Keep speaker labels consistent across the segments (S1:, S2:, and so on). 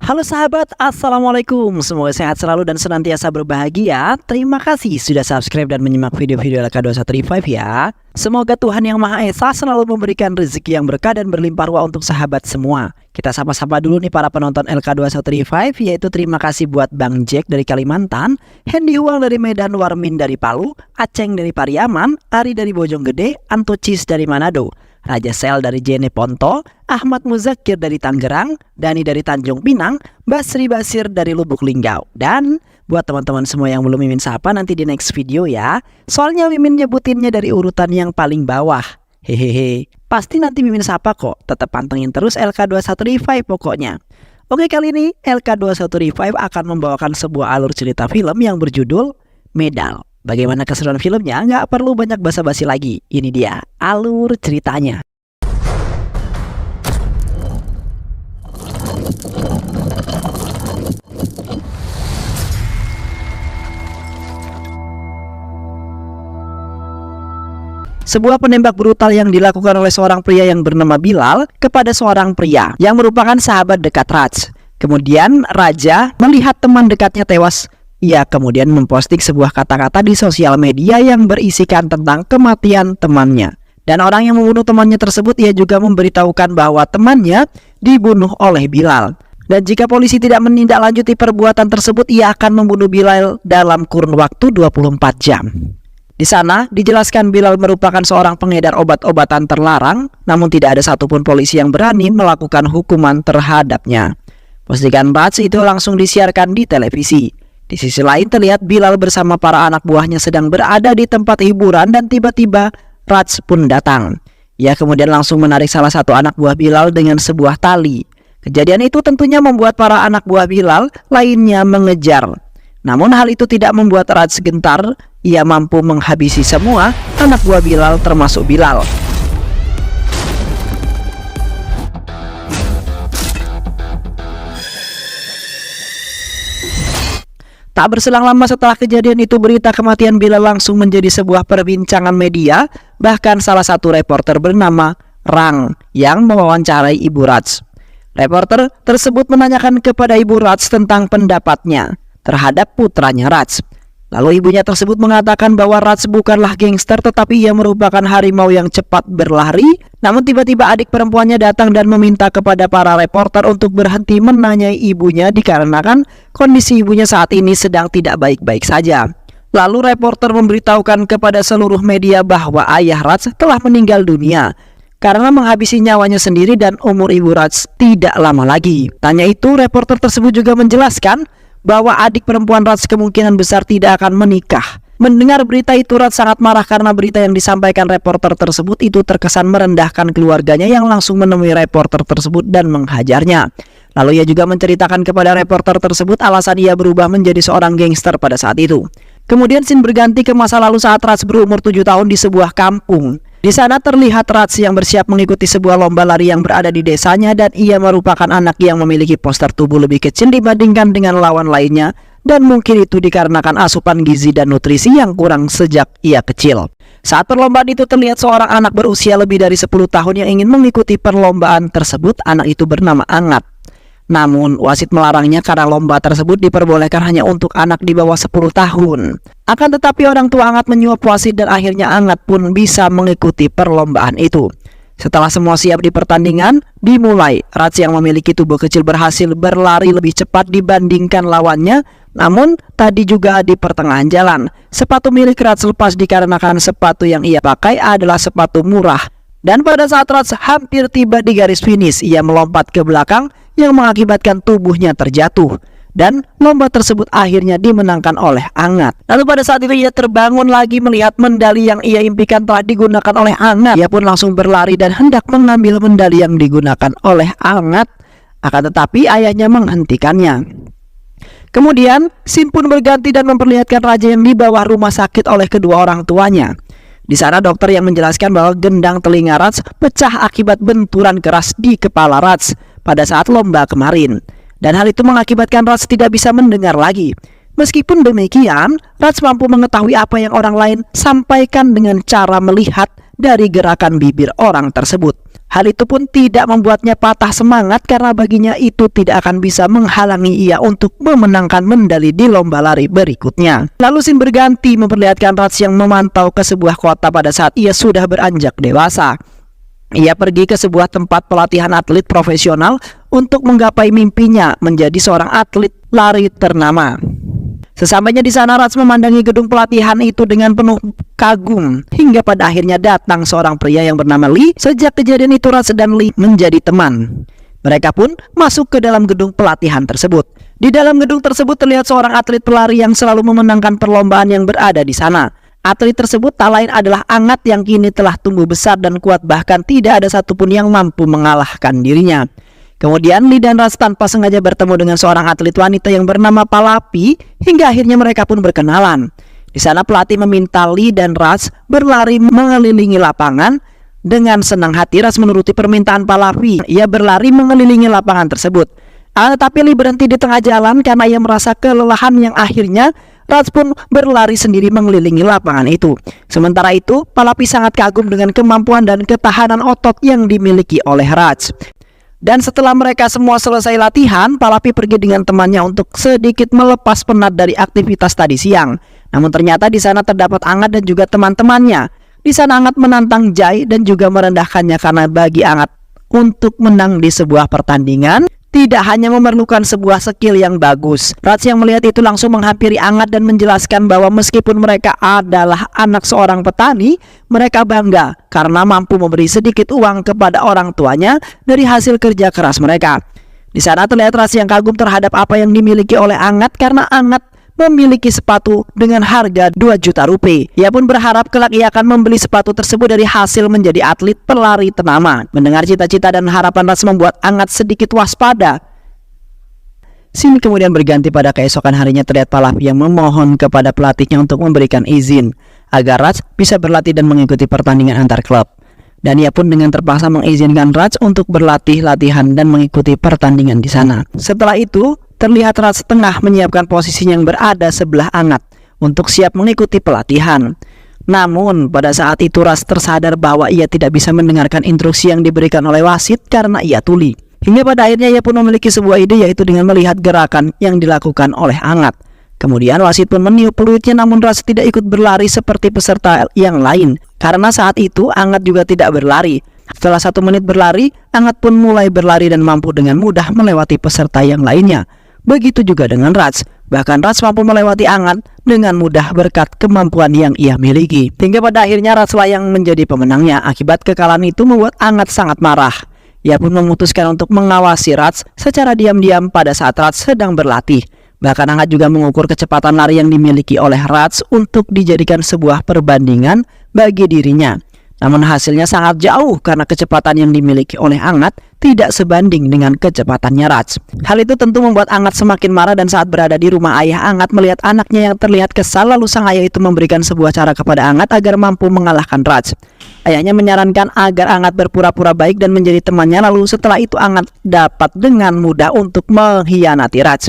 S1: Halo sahabat, Assalamualaikum. Semoga sehat selalu dan senantiasa berbahagia. Terima kasih sudah subscribe dan menyimak video-video LK21 Revive ya. Semoga Tuhan Yang Maha Esa selalu memberikan rezeki yang berkah dan berlimpah ruah untuk sahabat semua. Kita sapa-sapa dulu nih para penonton LK21 Revive, yaitu terima kasih buat Bang Jack dari Kalimantan, Hendy Huang dari Medan, Warmin dari Palu, Aceng dari Pariaman, Ari dari Bojonggede, Antocis dari Manado, Raja Sel dari Jene Ponto, Ahmad Muzakir dari Tangerang, Dani dari Tanjung Pinang, Basri Basir dari Lubuk Linggau. Dan buat teman-teman semua yang belum Mimin sapa nanti di next video ya. Soalnya Mimin nyebutinnya dari urutan yang paling bawah. Hehehe. Pasti nanti Mimin sapa kok. Tetap pantengin terus LK21 Revive pokoknya. Oke, kali ini LK21 Revive akan membawakan sebuah alur cerita film yang berjudul Medal. Bagaimana keseruan filmnya? Nggak perlu banyak basa-basi lagi. Ini dia alur ceritanya. Sebuah penembak brutal yang dilakukan oleh seorang pria yang bernama Bilal kepada seorang pria yang merupakan sahabat dekat Raj. Kemudian Raja melihat teman dekatnya tewas. Ia kemudian memposting sebuah kata-kata di sosial media yang berisikan tentang kematian temannya. Dan orang yang membunuh temannya tersebut ia juga memberitahukan bahwa temannya dibunuh oleh Bilal. Dan jika polisi tidak menindaklanjuti perbuatan tersebut, ia akan membunuh Bilal dalam kurun waktu 24 jam. Di sana dijelaskan Bilal merupakan seorang pengedar obat-obatan terlarang, namun tidak ada satupun polisi yang berani melakukan hukuman terhadapnya. Postingan Raj itu langsung disiarkan di televisi. Di sisi lain terlihat Bilal bersama para anak buahnya sedang berada di tempat hiburan dan tiba-tiba Raj pun datang. Ia kemudian langsung menarik salah satu anak buah Bilal dengan sebuah tali. Kejadian itu tentunya membuat para anak buah Bilal lainnya mengejar. Namun hal itu tidak membuat Raj gentar. Ia mampu menghabisi semua anak buah Bilal termasuk Bilal. Tak berselang lama setelah kejadian itu, berita kematian Bilal langsung menjadi sebuah perbincangan media. Bahkan salah satu reporter bernama Rang yang mewawancarai Ibu Raj. Reporter tersebut menanyakan kepada Ibu Raj tentang pendapatnya terhadap putranya Raj. Lalu ibunya tersebut mengatakan bahwa Raj bukanlah gangster, tetapi ia merupakan harimau yang cepat berlari. Namun tiba-tiba adik perempuannya datang dan meminta kepada para reporter untuk berhenti menanyai ibunya dikarenakan kondisi ibunya saat ini sedang tidak baik-baik saja. Lalu reporter memberitahukan kepada seluruh media bahwa ayah Raj telah meninggal dunia karena menghabisi nyawanya sendiri dan umur ibu Raj tidak lama lagi. Tanya itu, reporter tersebut juga menjelaskan bahwa adik perempuan Raj kemungkinan besar tidak akan menikah. Mendengar berita itu, Raj sangat marah karena berita yang disampaikan reporter tersebut itu terkesan merendahkan keluarganya yang langsung menemui reporter tersebut dan menghajarnya. Lalu ia juga menceritakan kepada reporter tersebut alasan ia berubah menjadi seorang gangster pada saat itu. Kemudian scene berganti ke masa lalu saat Raj berumur 7 tahun di sebuah kampung. Di sana terlihat Raj yang bersiap mengikuti sebuah lomba lari yang berada di desanya, dan ia merupakan anak yang memiliki postur tubuh lebih kecil dibandingkan dengan lawan lainnya, dan mungkin itu dikarenakan asupan gizi dan nutrisi yang kurang sejak ia kecil. Saat perlombaan itu terlihat seorang anak berusia lebih dari 10 tahun yang ingin mengikuti perlombaan tersebut. Anak itu bernama Angat. Namun wasit melarangnya karena lomba tersebut diperbolehkan hanya untuk anak di bawah 10 tahun. Akan tetapi orang tua Angat menyuap wasit dan akhirnya Angat pun bisa mengikuti perlombaan itu. Setelah semua siap di pertandingan dimulai, Raj yang memiliki tubuh kecil berhasil berlari lebih cepat dibandingkan lawannya. Namun tadi juga di pertengahan jalan, sepatu milik Raj lepas dikarenakan sepatu yang ia pakai adalah sepatu murah. Dan pada saat Raj hampir tiba di garis finish, ia melompat ke belakang yang mengakibatkan tubuhnya terjatuh. Dan lomba tersebut akhirnya dimenangkan oleh Angat. Lalu pada saat itu ia terbangun lagi melihat medali yang ia impikan telah digunakan oleh Angat. Ia pun langsung berlari dan hendak mengambil medali yang digunakan oleh Angat. Akan tetapi ayahnya menghentikannya. Kemudian scene pun berganti dan memperlihatkan Raja yang dibawa rumah sakit oleh kedua orang tuanya. Di sana dokter yang menjelaskan bahwa gendang telinga Raj pecah akibat benturan keras di kepala Raj pada saat lomba kemarin. Dan hal itu mengakibatkan Raj tidak bisa mendengar lagi. Meskipun demikian, Raj mampu mengetahui apa yang orang lain sampaikan dengan cara melihat dari gerakan bibir orang tersebut. Hal itu pun tidak membuatnya patah semangat karena baginya itu tidak akan bisa menghalangi ia untuk memenangkan medali di lomba lari berikutnya. Lalu scene berganti memperlihatkan Raj yang memantau ke sebuah kota pada saat ia sudah beranjak dewasa. Ia pergi ke sebuah tempat pelatihan atlet profesional untuk menggapai mimpinya menjadi seorang atlet lari ternama. Sesampainya di sana, Raj memandangi gedung pelatihan itu dengan penuh kagum hingga pada akhirnya datang seorang pria yang bernama Lee. Sejak kejadian itu, Raj dan Lee menjadi teman. Mereka pun masuk ke dalam gedung pelatihan tersebut. Di dalam gedung tersebut terlihat seorang atlet pelari yang selalu memenangkan perlombaan yang berada di sana. Atlet tersebut tak lain adalah Angat yang kini telah tumbuh besar dan kuat, bahkan tidak ada satupun yang mampu mengalahkan dirinya. Kemudian Lee dan Raj tanpa sengaja bertemu dengan seorang atlet wanita yang bernama Palapi hingga akhirnya mereka pun berkenalan. Di sana pelatih meminta Lee dan Raj berlari mengelilingi lapangan. Dengan senang hati Raj menuruti permintaan Palapi. Ia berlari mengelilingi lapangan tersebut. Tetapi Lee berhenti di tengah jalan karena ia merasa kelelahan yang akhirnya Raj pun berlari sendiri mengelilingi lapangan itu. Sementara itu Palapi sangat kagum dengan kemampuan dan ketahanan otot yang dimiliki oleh Raj. Dan setelah mereka semua selesai latihan, Palapi pergi dengan temannya untuk sedikit melepas penat dari aktivitas tadi siang. Namun ternyata di sana terdapat Angat dan juga teman-temannya. Di sana Angat menantang Jai dan juga merendahkannya karena bagi Angat untuk menang di sebuah pertandingan tidak hanya memerlukan sebuah skill yang bagus. Raj yang melihat itu langsung menghampiri Angat dan menjelaskan bahwa meskipun mereka adalah anak seorang petani, mereka bangga karena mampu memberi sedikit uang kepada orang tuanya dari hasil kerja keras mereka. Di sana terlihat Raj yang kagum terhadap apa yang dimiliki oleh Angat karena Angat memiliki sepatu dengan harga 2 juta rupiah. Ia pun berharap kelak ia akan membeli sepatu tersebut dari hasil menjadi atlet pelari ternama. Mendengar cita-cita dan harapan Raj membuat Angat sedikit waspada. Scene kemudian berganti pada keesokan harinya, terlihat Palapi yang memohon kepada pelatihnya untuk memberikan izin agar Raj bisa berlatih dan mengikuti pertandingan antar klub. Dan ia pun dengan terpaksa mengizinkan Raj untuk berlatih latihan dan mengikuti pertandingan di sana. Setelah itu terlihat Raj tengah menyiapkan posisinya yang berada sebelah Angat untuk siap mengikuti pelatihan. Namun pada saat itu Raj tersadar bahwa ia tidak bisa mendengarkan instruksi yang diberikan oleh wasit karena ia tuli. Hingga pada akhirnya ia pun memiliki sebuah ide, yaitu dengan melihat gerakan yang dilakukan oleh Angat. Kemudian wasit pun meniup peluitnya, namun Raj tidak ikut berlari seperti peserta yang lain karena saat itu Angat juga tidak berlari. Setelah 1 menit berlari, Angat pun mulai berlari dan mampu dengan mudah melewati peserta yang lainnya. Begitu juga dengan Raj. Bahkan Raj mampu melewati Angat dengan mudah berkat kemampuan yang ia miliki. Hingga pada akhirnya Raj lah yang menjadi pemenangnya. Akibat kekalahan itu membuat Angat sangat marah. Ia pun memutuskan untuk mengawasi Raj secara diam-diam pada saat Raj sedang berlatih. Bahkan Angat juga mengukur kecepatan lari yang dimiliki oleh Raj untuk dijadikan sebuah perbandingan bagi dirinya. Namun hasilnya sangat jauh karena kecepatan yang dimiliki oleh Angat tidak sebanding dengan kecepatannya Raj. Hal itu tentu membuat Angat semakin marah, dan saat berada di rumah ayah Angat melihat anaknya yang terlihat kesal, lalu sang ayah itu memberikan sebuah cara kepada Angat agar mampu mengalahkan Raj. Ayahnya menyarankan agar Angat berpura-pura baik dan menjadi temannya, lalu setelah itu Angat dapat dengan mudah untuk mengkhianati Raj.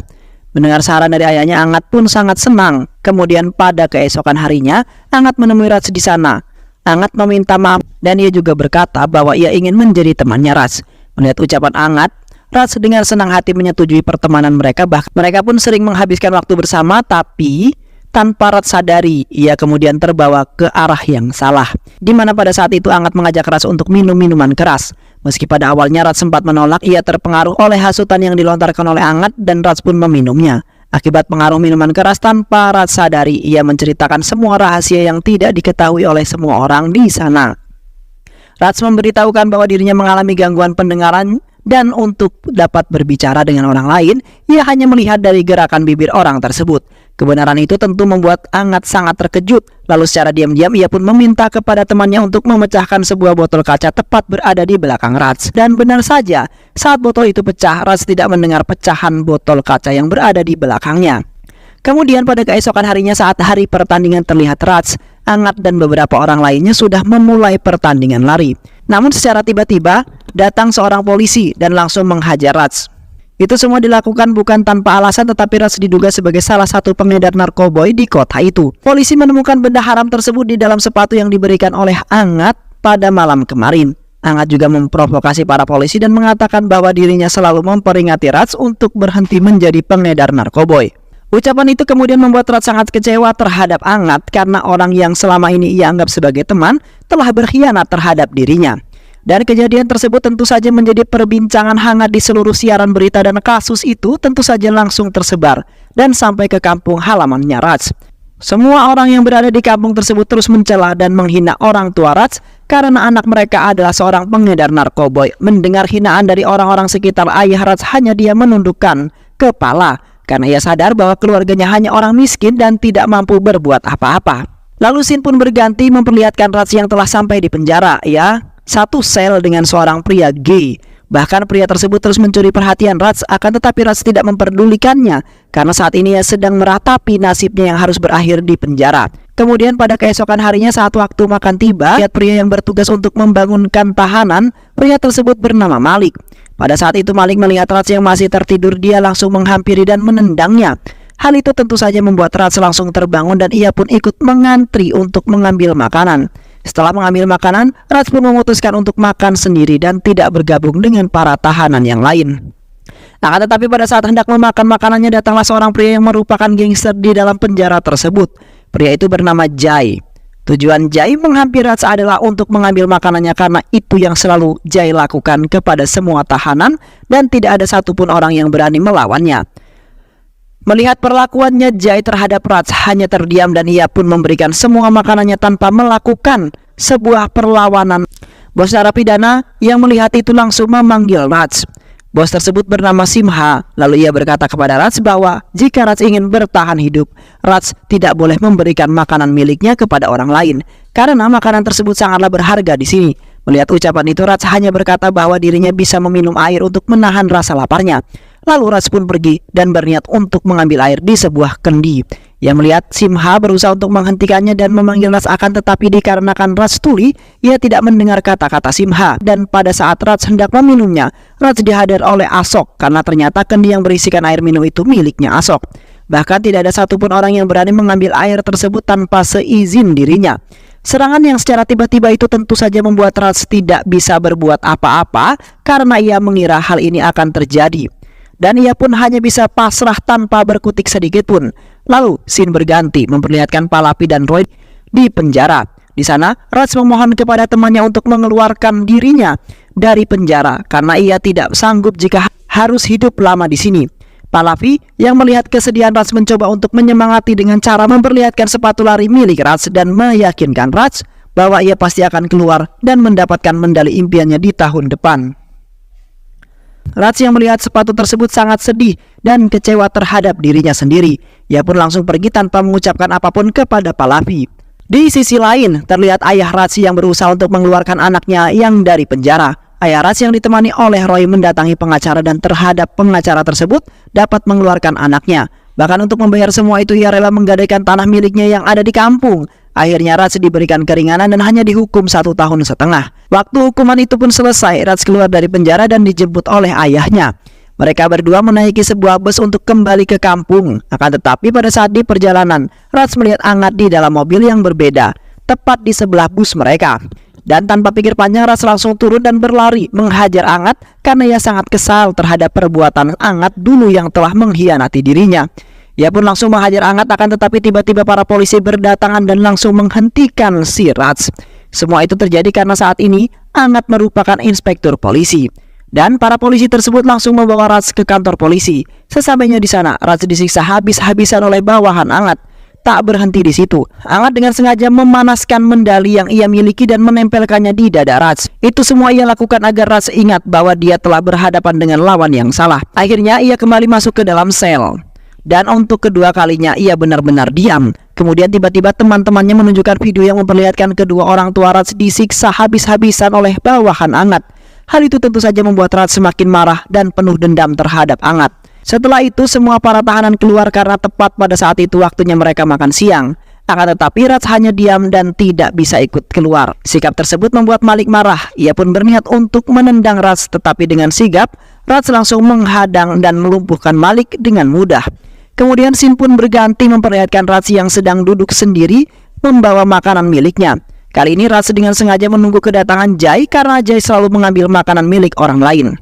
S1: Mendengar saran dari ayahnya, Angat pun sangat senang. Kemudian pada keesokan harinya Angat menemui Raj di sana. Angat meminta maaf dan ia juga berkata bahwa ia ingin menjadi temannya Raj. Melihat ucapan Angat, Raj dengan senang hati menyetujui pertemanan mereka. Bahkan mereka pun sering menghabiskan waktu bersama, tapi tanpa Raj sadari ia kemudian terbawa ke arah yang salah, di mana pada saat itu Angat mengajak Raj untuk minum minuman keras. Meski pada awalnya Raj sempat menolak, ia terpengaruh oleh hasutan yang dilontarkan oleh Angat dan Raj pun meminumnya. Akibat pengaruh minuman keras, tanpa Raj sadari ia menceritakan semua rahasia yang tidak diketahui oleh semua orang di sana. Raj memberitahukan bahwa dirinya mengalami gangguan pendengaran dan untuk dapat berbicara dengan orang lain, ia hanya melihat dari gerakan bibir orang tersebut. Kebenaran itu tentu membuat Angat sangat terkejut. Lalu secara diam-diam ia pun meminta kepada temannya untuk memecahkan sebuah botol kaca tepat berada di belakang Raj. Dan benar saja, saat botol itu pecah, Raj tidak mendengar pecahan botol kaca yang berada di belakangnya. Kemudian pada keesokan harinya saat hari pertandingan terlihat Raj, Angat dan beberapa orang lainnya sudah memulai pertandingan lari. Namun secara tiba-tiba datang seorang polisi dan langsung menghajar Raj. Itu semua dilakukan bukan tanpa alasan, tetapi Raj diduga sebagai salah satu pengedar narkoboy di kota itu. Polisi menemukan benda haram tersebut di dalam sepatu yang diberikan oleh Angat pada malam kemarin. Angat juga memprovokasi para polisi dan mengatakan bahwa dirinya selalu memperingati Raj untuk berhenti menjadi pengedar narkoboy. Ucapan itu kemudian membuat Raj sangat kecewa terhadap Angat karena orang yang selama ini ia anggap sebagai teman telah berkhianat terhadap dirinya. Dan kejadian tersebut tentu saja menjadi perbincangan hangat di seluruh siaran berita, dan kasus itu tentu saja langsung tersebar dan sampai ke kampung halamannya Raj. Semua orang yang berada di kampung tersebut terus mencela dan menghina orang tua Raj karena anak mereka adalah seorang pengedar narkoboy. Mendengar hinaan dari orang-orang sekitar ayah Raj, hanya dia menundukkan kepala karena ia sadar bahwa keluarganya hanya orang miskin dan tidak mampu berbuat apa-apa. Lalu scene pun berganti memperlihatkan Raj yang telah sampai di penjara, ya. Satu sel dengan seorang pria gay. Bahkan pria tersebut terus mencuri perhatian Raj, akan tetapi Raj tidak memperdulikannya karena saat ini ia sedang meratapi nasibnya yang harus berakhir di penjara. Kemudian pada keesokan harinya saat waktu makan tiba, lihat pria yang bertugas untuk membangunkan tahanan. Pria tersebut bernama Malik. Pada saat itu Malik melihat Raj yang masih tertidur, dia langsung menghampiri dan menendangnya. Hal itu tentu saja membuat Raj langsung terbangun dan ia pun ikut mengantri untuk mengambil makanan. Setelah mengambil makanan, Raj pun memutuskan untuk makan sendiri dan tidak bergabung dengan para tahanan yang lain. Akan tetapi pada saat hendak memakan makanannya, datanglah seorang pria yang merupakan gangster di dalam penjara tersebut. Pria itu bernama Jai. Tujuan Jai menghampiri Raj adalah untuk mengambil makanannya karena itu yang selalu Jai lakukan kepada semua tahanan dan tidak ada satupun orang yang berani melawannya. Melihat perlakuannya Jai terhadap Raj, hanya terdiam dan ia pun memberikan semua makanannya tanpa melakukan sebuah perlawanan. Bos narapidana yang melihat itu langsung memanggil Raj. Bos tersebut bernama Simha. Lalu ia berkata kepada Raj bahwa jika Raj ingin bertahan hidup, Raj tidak boleh memberikan makanan miliknya kepada orang lain karena makanan tersebut sangatlah berharga di sini. Melihat ucapan itu, Raj hanya berkata bahwa dirinya bisa meminum air untuk menahan rasa laparnya. Lalu Raj pun pergi dan berniat untuk mengambil air di sebuah kendi. Ia melihat Simha berusaha untuk menghentikannya dan memanggil Raj, akan tetapi dikarenakan Raj tuli, ia tidak mendengar kata-kata Simha. Dan pada saat Raj hendak meminumnya, Raj dihadang oleh Asok karena ternyata kendi yang berisikan air minum itu miliknya Asok. Bahkan tidak ada satupun orang yang berani mengambil air tersebut tanpa seizin dirinya. Serangan yang secara tiba-tiba itu tentu saja membuat Raj tidak bisa berbuat apa-apa karena ia mengira hal ini akan terjadi. Dan ia pun hanya bisa pasrah tanpa berkutik sedikit pun. Lalu scene berganti memperlihatkan Pallavi dan Roy di penjara. Di sana Raj memohon kepada temannya untuk mengeluarkan dirinya dari penjara karena ia tidak sanggup jika harus hidup lama di sini. Pallavi yang melihat kesedihan Raj mencoba untuk menyemangati dengan cara memperlihatkan sepatu lari milik Raj dan meyakinkan Raj bahwa ia pasti akan keluar dan mendapatkan medali impiannya di tahun depan. Raj yang melihat sepatu tersebut sangat sedih dan kecewa terhadap dirinya sendiri. Ia pun langsung pergi tanpa mengucapkan apapun kepada Pallavi. Di sisi lain, terlihat ayah Raj yang berusaha untuk mengeluarkan anaknya yang dari penjara. Ayah Raj yang ditemani oleh Roy mendatangi pengacara dan terhadap pengacara tersebut dapat mengeluarkan anaknya. Bahkan untuk membayar semua itu ia rela menggadaikan tanah miliknya yang ada di kampung. Akhirnya Raj diberikan keringanan dan hanya dihukum 1,5 tahun. Waktu hukuman itu pun selesai, Raj keluar dari penjara dan dijemput oleh ayahnya. Mereka berdua menaiki sebuah bus untuk kembali ke kampung. Akan tetapi pada saat di perjalanan, Raj melihat Angat di dalam mobil yang berbeda, tepat di sebelah bus mereka. Dan tanpa pikir panjang, Raj langsung turun dan berlari menghajar Angat karena ia sangat kesal terhadap perbuatan Angat dulu yang telah mengkhianati dirinya. Ia pun langsung menghajar Angat, akan tetapi tiba-tiba para polisi berdatangan dan langsung menghentikan si Raj. Semua itu terjadi karena saat ini Angat merupakan inspektur polisi. Dan para polisi tersebut langsung membawa Raj ke kantor polisi. Sesampainya di sana, Raj disiksa habis-habisan oleh bawahan Angat. Tak berhenti di situ, Angat dengan sengaja memanaskan medali yang ia miliki dan menempelkannya di dada Raj. Itu semua ia lakukan agar Raj ingat bahwa dia telah berhadapan dengan lawan yang salah. Akhirnya ia kembali masuk ke dalam sel. Dan untuk kedua kalinya ia benar-benar diam. Kemudian tiba-tiba teman-temannya menunjukkan video yang memperlihatkan kedua orang tua Raj disiksa habis-habisan oleh bawahan Angat. Hal itu tentu saja membuat Raj semakin marah dan penuh dendam terhadap Angat. Setelah itu semua para tahanan keluar karena tepat pada saat itu waktunya mereka makan siang. Akan tetapi Raj hanya diam dan tidak bisa ikut keluar. Sikap tersebut membuat Malik marah. Ia pun berniat untuk menendang Raj, tetapi dengan sigap Raj langsung menghadang dan melumpuhkan Malik dengan mudah. Kemudian scene pun berganti memperlihatkan Raj yang sedang duduk sendiri membawa makanan miliknya. Kali ini Raj dengan sengaja menunggu kedatangan Jai karena Jai selalu mengambil makanan milik orang lain.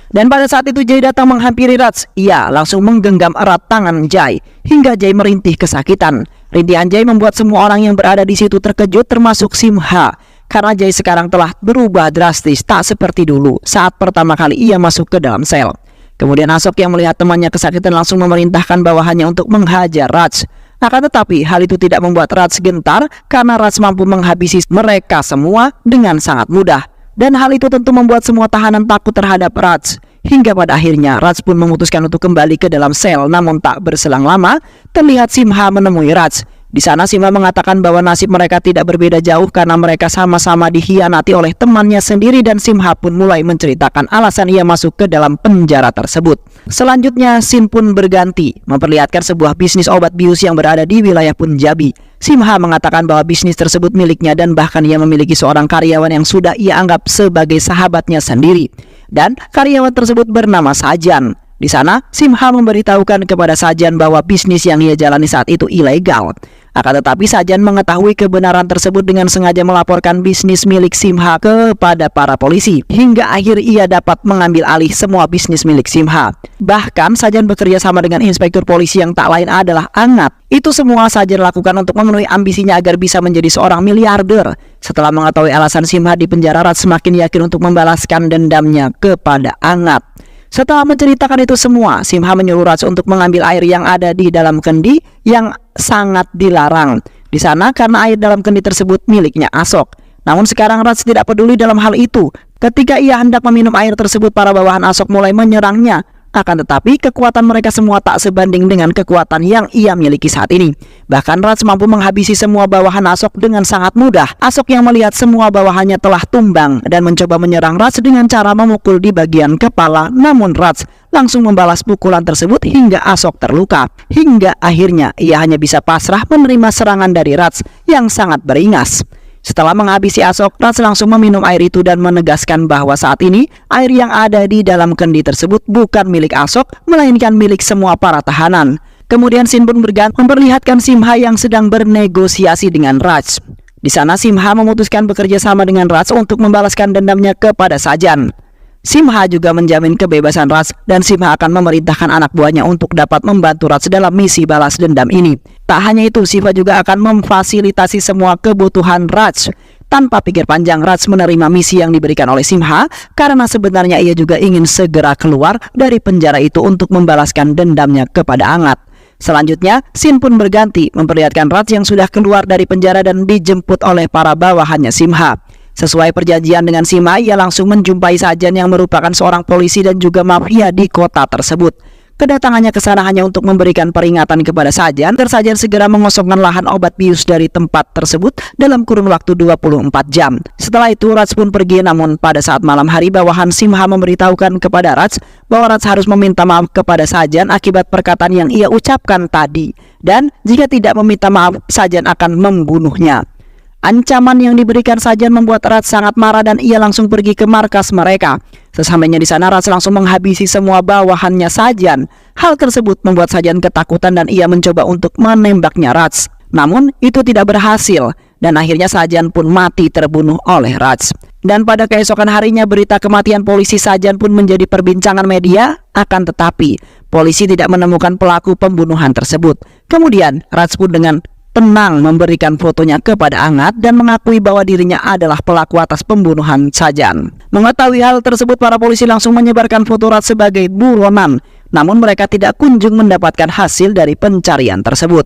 S1: Dan pada saat itu Jai datang menghampiri Raj. Ia langsung menggenggam erat tangan Jai hingga Jai merintih kesakitan. Rintihan Jai membuat semua orang yang berada di situ terkejut, termasuk Simha, karena Jai sekarang telah berubah drastis, tak seperti dulu saat pertama kali ia masuk ke dalam sel. Kemudian Ashok yang melihat temannya kesakitan langsung memerintahkan bawahannya untuk menghajar Raj. Akan tetapi hal itu tidak membuat Raj gentar karena Raj mampu menghabisi mereka semua dengan sangat mudah. Dan hal itu tentu membuat semua tahanan takut terhadap Raj. Hingga pada akhirnya Raj pun memutuskan untuk kembali ke dalam sel. Namun tak berselang lama terlihat Simha menemui Raj. Di sana Simha mengatakan bahwa nasib mereka tidak berbeda jauh karena mereka sama-sama dikhianati oleh temannya sendiri, dan Simha pun mulai menceritakan alasan ia masuk ke dalam penjara tersebut. Selanjutnya scene pun berganti, memperlihatkan sebuah bisnis obat bius yang berada di wilayah Punjabi. Simha mengatakan bahwa bisnis tersebut miliknya dan bahkan ia memiliki seorang karyawan yang sudah ia anggap sebagai sahabatnya sendiri. Dan karyawan tersebut bernama Sajan. Di sana, Simha memberitahukan kepada Sajan bahwa bisnis yang ia jalani saat itu ilegal. Akan tetapi Sajan mengetahui kebenaran tersebut dengan sengaja melaporkan bisnis milik Simha kepada para polisi. Hingga akhir ia dapat mengambil alih semua bisnis milik Simha. Bahkan Sajan bekerja sama dengan inspektur polisi yang tak lain adalah Angat. Itu semua Sajan lakukan untuk memenuhi ambisinya agar bisa menjadi seorang miliarder. Setelah mengetahui alasan Simha di penjara, Raj semakin yakin untuk membalaskan dendamnya kepada Angat. Setelah menceritakan itu semua, Simha menyuruh Raj untuk mengambil air yang ada di dalam kendi yang sangat dilarang di sana karena air dalam kendi tersebut miliknya Ashok. Namun sekarang Raj tidak peduli dalam hal itu. Ketika ia hendak meminum air tersebut, para bawahan Ashok mulai menyerangnya. Akan tetapi kekuatan mereka semua tak sebanding dengan kekuatan yang ia miliki saat ini. Bahkan Raj mampu menghabisi semua bawahan Ashok dengan sangat mudah. Ashok yang melihat semua bawahannya telah tumbang dan mencoba menyerang Raj dengan cara memukul di bagian kepala. Namun Raj langsung membalas pukulan tersebut hingga Ashok terluka. Hingga akhirnya ia hanya bisa pasrah menerima serangan dari Raj yang sangat beringas. Setelah menghabisi Ashok, Raj langsung meminum air itu dan menegaskan bahwa saat ini air yang ada di dalam kendi tersebut bukan milik Ashok, melainkan milik semua para tahanan. Kemudian scene pun berganti memperlihatkan Simha yang sedang bernegosiasi dengan Raj. Di sana Simha memutuskan bekerja sama dengan Raj untuk membalaskan dendamnya kepada Sajan. Simha juga menjamin kebebasan Raj dan Simha akan memerintahkan anak buahnya untuk dapat membantu Raj dalam misi balas dendam ini. Tak hanya itu, Simha juga akan memfasilitasi semua kebutuhan Raj. Tanpa pikir panjang, Raj menerima misi yang diberikan oleh Simha karena sebenarnya ia juga ingin segera keluar dari penjara itu untuk membalaskan dendamnya kepada Angat. Selanjutnya, scene pun berganti memperlihatkan Raj yang sudah keluar dari penjara dan dijemput oleh para bawahannya Simha. Sesuai perjanjian dengan Simha, ia langsung menjumpai Sajan yang merupakan seorang polisi dan juga mafia di kota tersebut. Kedatangannya ke sana hanya untuk memberikan peringatan kepada Sajan agar Sajan segera mengosongkan lahan obat bius dari tempat tersebut dalam kurun waktu 24 jam. Setelah itu Raj pun pergi, namun pada saat malam hari bawahan Simha memberitahukan kepada Raj bahwa Raj harus meminta maaf kepada Sajan akibat perkataan yang ia ucapkan tadi, dan jika tidak meminta maaf Sajan akan membunuhnya. Ancaman yang diberikan Sajan membuat Raj sangat marah dan ia langsung pergi ke markas mereka. Sesampainya di sana, Raj langsung menghabisi semua bawahannya Sajan. Hal tersebut membuat Sajan ketakutan dan ia mencoba untuk menembaknya Raj. Namun itu tidak berhasil dan akhirnya Sajan pun mati terbunuh oleh Raj. Dan pada keesokan harinya berita kematian polisi Sajan pun menjadi perbincangan media. Akan tetapi polisi tidak menemukan pelaku pembunuhan tersebut. Kemudian Raj pun dengan tenang memberikan fotonya kepada Angat dan mengakui bahwa dirinya adalah pelaku atas pembunuhan Sajan. Mengetahui hal tersebut, para polisi langsung menyebarkan foto Raj sebagai buronan. Namun mereka tidak kunjung mendapatkan hasil dari pencarian tersebut.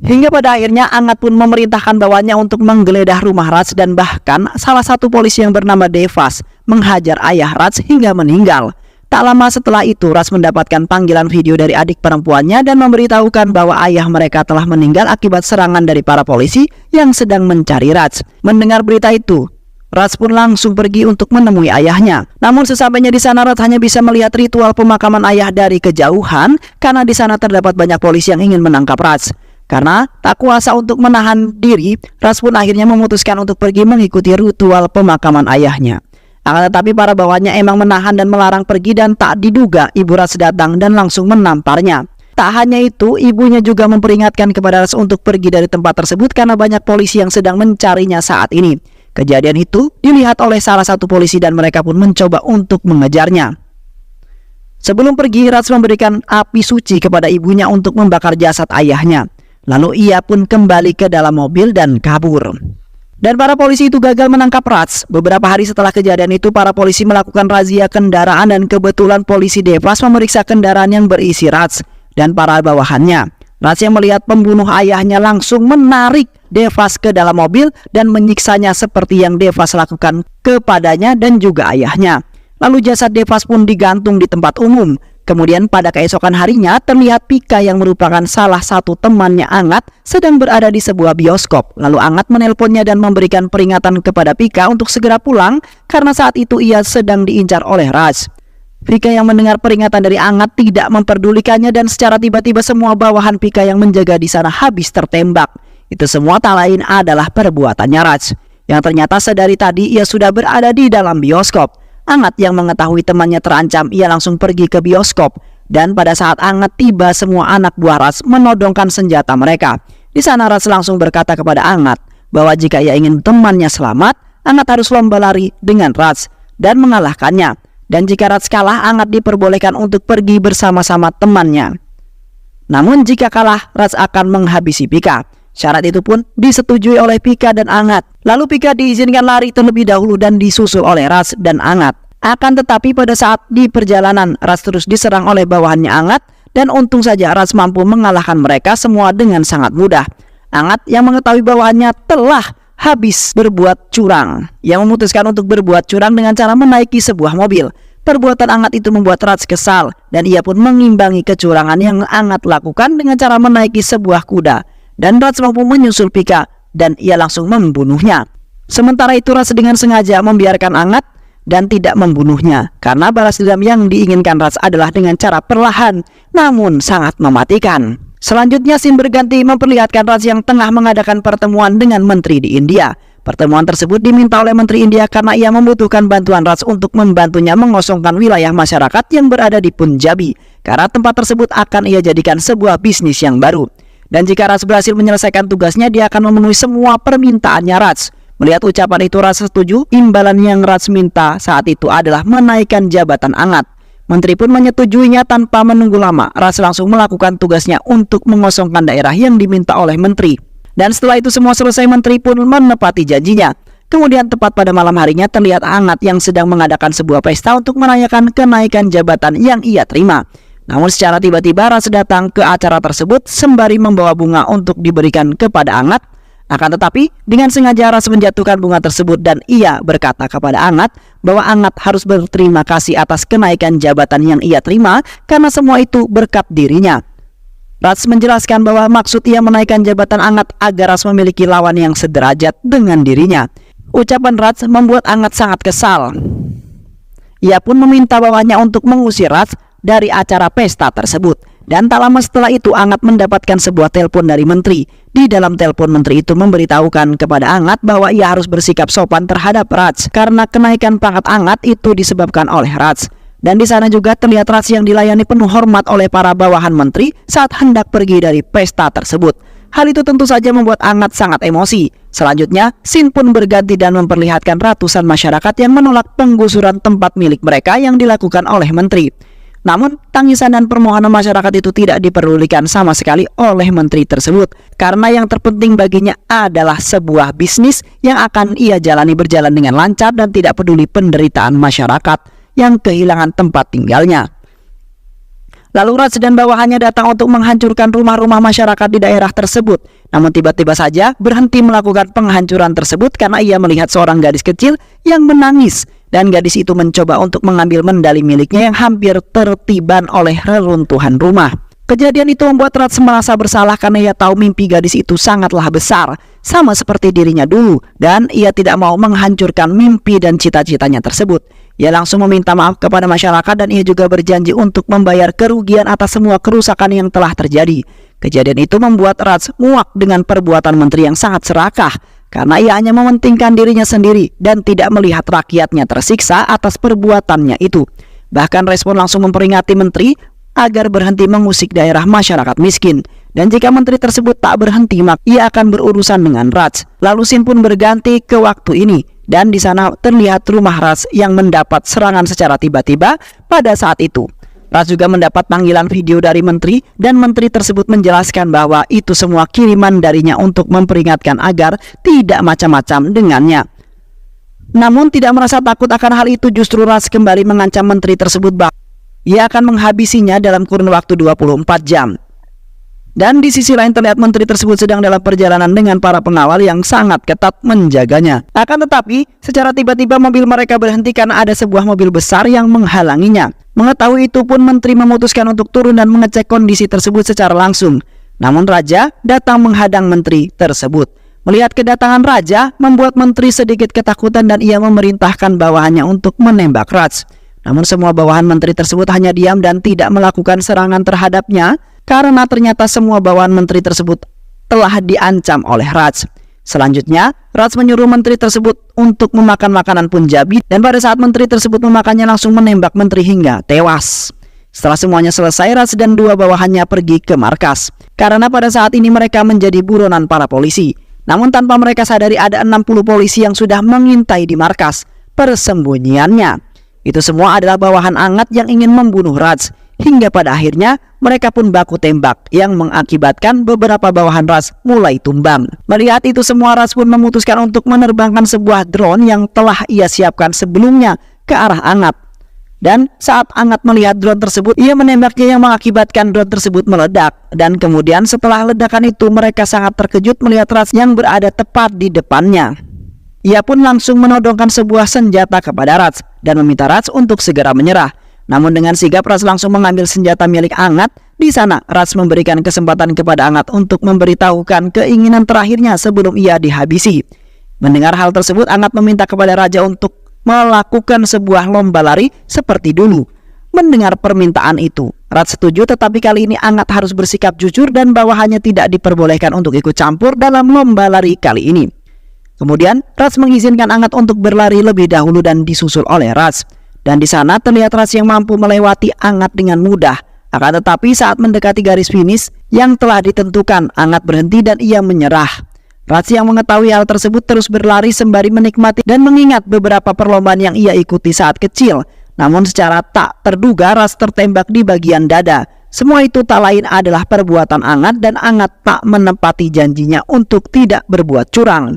S1: Hingga pada akhirnya Angat pun memerintahkan bawahannya untuk menggeledah rumah Raj, dan bahkan salah satu polisi yang bernama Devas menghajar ayah Raj hingga meninggal. Tak lama setelah itu, Raj mendapatkan panggilan video dari adik perempuannya dan memberitahukan bahwa ayah mereka telah meninggal akibat serangan dari para polisi yang sedang mencari Raj. Mendengar berita itu, Raj pun langsung pergi untuk menemui ayahnya. Namun sesampainya di sana, Raj hanya bisa melihat ritual pemakaman ayah dari kejauhan karena di sana terdapat banyak polisi yang ingin menangkap Raj. Karena tak kuasa untuk menahan diri, Raj pun akhirnya memutuskan untuk pergi mengikuti ritual pemakaman ayahnya. Akan tetapi para bawahannya emang menahan dan melarang pergi, dan tak diduga Ibu Raj datang dan langsung menamparnya. Tak hanya itu, ibunya juga memperingatkan kepada Rats untuk pergi dari tempat tersebut karena banyak polisi yang sedang mencarinya saat ini. Kejadian itu dilihat oleh salah satu polisi dan mereka pun mencoba untuk mengejarnya. Sebelum pergi, Rats memberikan api suci kepada ibunya untuk membakar jasad ayahnya. Lalu ia pun kembali ke dalam mobil dan kabur. Dan para polisi itu gagal menangkap Rats. Beberapa hari setelah kejadian itu, para polisi melakukan razia kendaraan dan kebetulan polisi Devas memeriksa kendaraan yang berisi Rats dan para bawahannya. Rats yang melihat pembunuh ayahnya langsung menarik Devas ke dalam mobil dan menyiksanya seperti yang Devas lakukan kepadanya dan juga ayahnya. Lalu jasad Devas pun digantung di tempat umum. Kemudian pada keesokan harinya terlihat Pika yang merupakan salah satu temannya Angat sedang berada di sebuah bioskop. Lalu Angat menelponnya dan memberikan peringatan kepada Pika untuk segera pulang karena saat itu ia sedang diincar oleh Rats. Pika yang mendengar peringatan dari Angat tidak memperdulikannya dan secara tiba-tiba semua bawahan Pika yang menjaga di sana habis tertembak. Itu semua tak lain adalah perbuatannya Rats, yang ternyata sedari tadi ia sudah berada di dalam bioskop. Angat yang mengetahui temannya terancam, ia langsung pergi ke bioskop. Dan pada saat Angat tiba, semua anak buah Rats menodongkan senjata mereka. Di sana Rats langsung berkata kepada Angat bahwa jika ia ingin temannya selamat, Angat harus lomba lari dengan Rats dan mengalahkannya. Dan jika Rats kalah, Angat diperbolehkan untuk pergi bersama-sama temannya. Namun jika kalah, Rats akan menghabisi Pika. Syarat itu pun disetujui oleh Pika dan Angat. Lalu Pika diizinkan lari terlebih dahulu dan disusul oleh Rats dan Angat. Akan tetapi pada saat di perjalanan, Rats terus diserang oleh bawahannya Angat dan untung saja Rats mampu mengalahkan mereka semua dengan sangat mudah. Angat yang mengetahui bawahannya telah habis berbuat curang, yang memutuskan untuk berbuat curang dengan cara menaiki sebuah mobil. Perbuatan Angat itu membuat Rats kesal dan ia pun mengimbangi kecurangan yang Angat lakukan dengan cara menaiki sebuah kuda. Dan Rats mampu menyusul Pika dan ia langsung membunuhnya. Sementara itu Rats dengan sengaja membiarkan Angat dan tidak membunuhnya karena balas dendam yang diinginkan Rats adalah dengan cara perlahan namun sangat mematikan. Selanjutnya scene berganti memperlihatkan Rats yang tengah mengadakan pertemuan dengan menteri di India. Pertemuan tersebut diminta oleh menteri India karena ia membutuhkan bantuan Rats untuk membantunya mengosongkan wilayah masyarakat yang berada di Punjabi karena tempat tersebut akan ia jadikan sebuah bisnis yang baru. Dan jika Rats berhasil menyelesaikan tugasnya, dia akan memenuhi semua permintaannya Rats. Melihat ucapan itu, Rats setuju. Imbalan yang Rats minta saat itu adalah menaikkan jabatan Angat. Menteri pun menyetujuinya tanpa menunggu lama. Rats langsung melakukan tugasnya untuk mengosongkan daerah yang diminta oleh menteri. Dan setelah itu semua selesai, menteri pun menepati janjinya. Kemudian tepat pada malam harinya terlihat Angat yang sedang mengadakan sebuah pesta untuk merayakan kenaikan jabatan yang ia terima. Namun secara tiba-tiba Rats datang ke acara tersebut sembari membawa bunga untuk diberikan kepada Angat. Akan tetapi dengan sengaja Rats menjatuhkan bunga tersebut dan ia berkata kepada Angat bahwa Angat harus berterima kasih atas kenaikan jabatan yang ia terima karena semua itu berkat dirinya. Rats menjelaskan bahwa maksud ia menaikkan jabatan Angat agar Rats memiliki lawan yang sederajat dengan dirinya. Ucapan Rats membuat Angat sangat kesal. Ia pun meminta bawahannya untuk mengusir Rats dari acara pesta tersebut. Dan tak lama setelah itu Angat mendapatkan sebuah telepon dari menteri. Di dalam telepon menteri itu memberitahukan kepada Angat bahwa ia harus bersikap sopan terhadap Rats karena kenaikan pangkat Angat itu disebabkan oleh Rats. Dan di sana juga terlihat Rats yang dilayani penuh hormat oleh para bawahan menteri saat hendak pergi dari pesta tersebut. Hal itu tentu saja membuat Angat sangat emosi. Selanjutnya, scene pun berganti dan memperlihatkan ratusan masyarakat yang menolak penggusuran tempat milik mereka yang dilakukan oleh menteri. Namun, tangisan dan permohonan masyarakat itu tidak diperdulikan sama sekali oleh menteri tersebut karena yang terpenting baginya adalah sebuah bisnis yang akan ia jalani berjalan dengan lancar dan tidak peduli penderitaan masyarakat yang kehilangan tempat tinggalnya. Lalu Rats dan bawahannya datang untuk menghancurkan rumah-rumah masyarakat di daerah tersebut. Namun tiba-tiba saja berhenti melakukan penghancuran tersebut karena ia melihat seorang gadis kecil yang menangis. Dan gadis itu mencoba untuk mengambil mendali miliknya yang hampir tertiban oleh reruntuhan rumah. Kejadian itu membuat Rats merasa bersalah karena ia tahu mimpi gadis itu sangatlah besar, sama seperti dirinya dulu, dan ia tidak mau menghancurkan mimpi dan cita-citanya tersebut. Ia langsung meminta maaf kepada masyarakat dan ia juga berjanji untuk membayar kerugian atas semua kerusakan yang telah terjadi. Kejadian itu membuat Rats muak dengan perbuatan menteri yang sangat serakah, karena ia hanya mementingkan dirinya sendiri dan tidak melihat rakyatnya tersiksa atas perbuatannya itu. Bahkan respon langsung memperingati menteri agar berhenti mengusik daerah masyarakat miskin. Dan jika menteri tersebut tak berhenti, maka ia akan berurusan dengan Raj. Lalu scene pun berganti ke waktu ini, dan di sana terlihat rumah Raj yang mendapat serangan secara tiba-tiba pada saat itu. Raj juga mendapat panggilan video dari menteri, dan menteri tersebut menjelaskan bahwa itu semua kiriman darinya untuk memperingatkan agar tidak macam-macam dengannya. Namun tidak merasa takut akan hal itu, justru Raj kembali mengancam menteri tersebut bahwa ia akan menghabisinya dalam kurun waktu 24 jam. Dan di sisi lain terlihat menteri tersebut sedang dalam perjalanan dengan para pengawal yang sangat ketat menjaganya. Akan tetapi, secara tiba-tiba mobil mereka berhenti karena ada sebuah mobil besar yang menghalanginya. Mengetahui itu pun menteri memutuskan untuk turun dan mengecek kondisi tersebut secara langsung. Namun raja datang menghadang menteri tersebut. Melihat kedatangan raja membuat menteri sedikit ketakutan dan ia memerintahkan bawahannya untuk menembak Raj. Namun semua bawahan menteri tersebut hanya diam dan tidak melakukan serangan terhadapnya karena ternyata semua bawahan menteri tersebut telah diancam oleh Raj. Selanjutnya, Raj menyuruh menteri tersebut untuk memakan makanan Punjabi, dan pada saat menteri tersebut memakannya langsung menembak menteri hingga tewas. Setelah semuanya selesai, Raj dan dua bawahannya pergi ke markas karena pada saat ini mereka menjadi buronan para polisi. Namun tanpa mereka sadari ada 60 polisi yang sudah mengintai di markas persembunyiannya. Itu semua adalah bawahan Angat yang ingin membunuh Raj. Hingga pada akhirnya mereka pun baku tembak yang mengakibatkan beberapa bawahan Raj mulai tumbang. Melihat itu semua, Raj pun memutuskan untuk menerbangkan sebuah drone yang telah ia siapkan sebelumnya ke arah Angat. Dan saat Angat melihat drone tersebut, ia menembaknya yang mengakibatkan drone tersebut meledak. Dan kemudian setelah ledakan itu mereka sangat terkejut melihat Raj yang berada tepat di depannya. Ia pun langsung menodongkan sebuah senjata kepada Raj dan meminta Raj untuk segera menyerah. Namun dengan sigap Raj langsung mengambil senjata milik Angat. Di sana Raj memberikan kesempatan kepada Angat untuk memberitahukan keinginan terakhirnya sebelum ia dihabisi. Mendengar hal tersebut, Angat meminta kepada raja untuk melakukan sebuah lomba lari seperti dulu. Mendengar permintaan itu, Raj setuju, tetapi kali ini Angat harus bersikap jujur dan bawahannya tidak diperbolehkan untuk ikut campur dalam lomba lari kali ini. Kemudian Raj mengizinkan Angat untuk berlari lebih dahulu dan disusul oleh Raj. Dan di sana terlihat Raj yang mampu melewati Angat dengan mudah. Akan tetapi saat mendekati garis finish yang telah ditentukan, Angat berhenti dan ia menyerah. Raj yang mengetahui hal tersebut terus berlari sembari menikmati dan mengingat beberapa perlombaan yang ia ikuti saat kecil. Namun secara tak terduga Raj tertembak di bagian dada. Semua itu tak lain adalah perbuatan Angat, dan Angat tak menepati janjinya untuk tidak berbuat curang.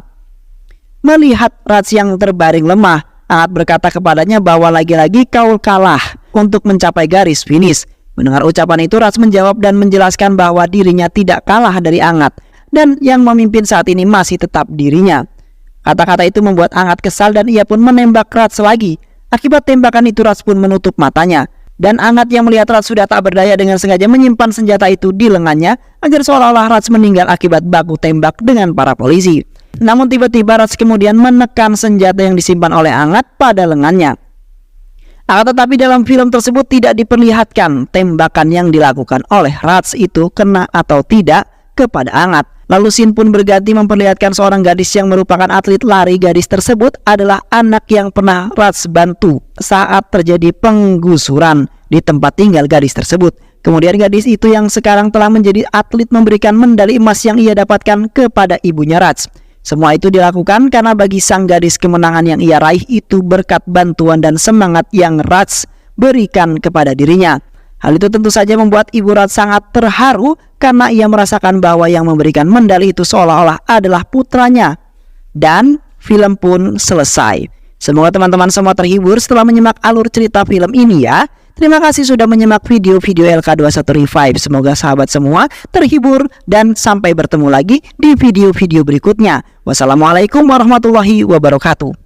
S1: Melihat Raj yang terbaring lemah, Angat berkata kepadanya bahwa lagi-lagi kau kalah untuk mencapai garis finish. Mendengar ucapan itu, Raj menjawab dan menjelaskan bahwa dirinya tidak kalah dari Angat, dan yang memimpin saat ini masih tetap dirinya. Kata-kata itu membuat Angat kesal dan ia pun menembak Raj lagi. Akibat tembakan itu Raj pun menutup matanya. Dan Angat yang melihat Raj sudah tak berdaya dengan sengaja menyimpan senjata itu di lengannya agar seolah-olah Raj meninggal akibat baku tembak dengan para polisi. Namun tiba-tiba Raj kemudian menekan senjata yang disimpan oleh Angat pada lengannya. Akan tetapi dalam film tersebut tidak diperlihatkan tembakan yang dilakukan oleh Raj itu kena atau tidak kepada Angat. Lalu scene pun berganti memperlihatkan seorang gadis yang merupakan atlet lari. Gadis tersebut adalah anak yang pernah Raj bantu saat terjadi penggusuran di tempat tinggal gadis tersebut. Kemudian gadis itu yang sekarang telah menjadi atlet memberikan medali emas yang ia dapatkan kepada ibunya Raj. Semua itu dilakukan karena bagi sang gadis kemenangan yang ia raih itu berkat bantuan dan semangat yang Raj berikan kepada dirinya. Hal itu tentu saja membuat ibu Raj sangat terharu karena ia merasakan bahwa yang memberikan medali itu seolah-olah adalah putranya. Dan film pun selesai. Semoga teman-teman semua terhibur setelah menyimak alur cerita film ini ya. Terima kasih sudah menyimak video-video LK21 Revive. Semoga sahabat semua terhibur dan sampai bertemu lagi di video-video berikutnya. Wassalamualaikum warahmatullahi wabarakatuh.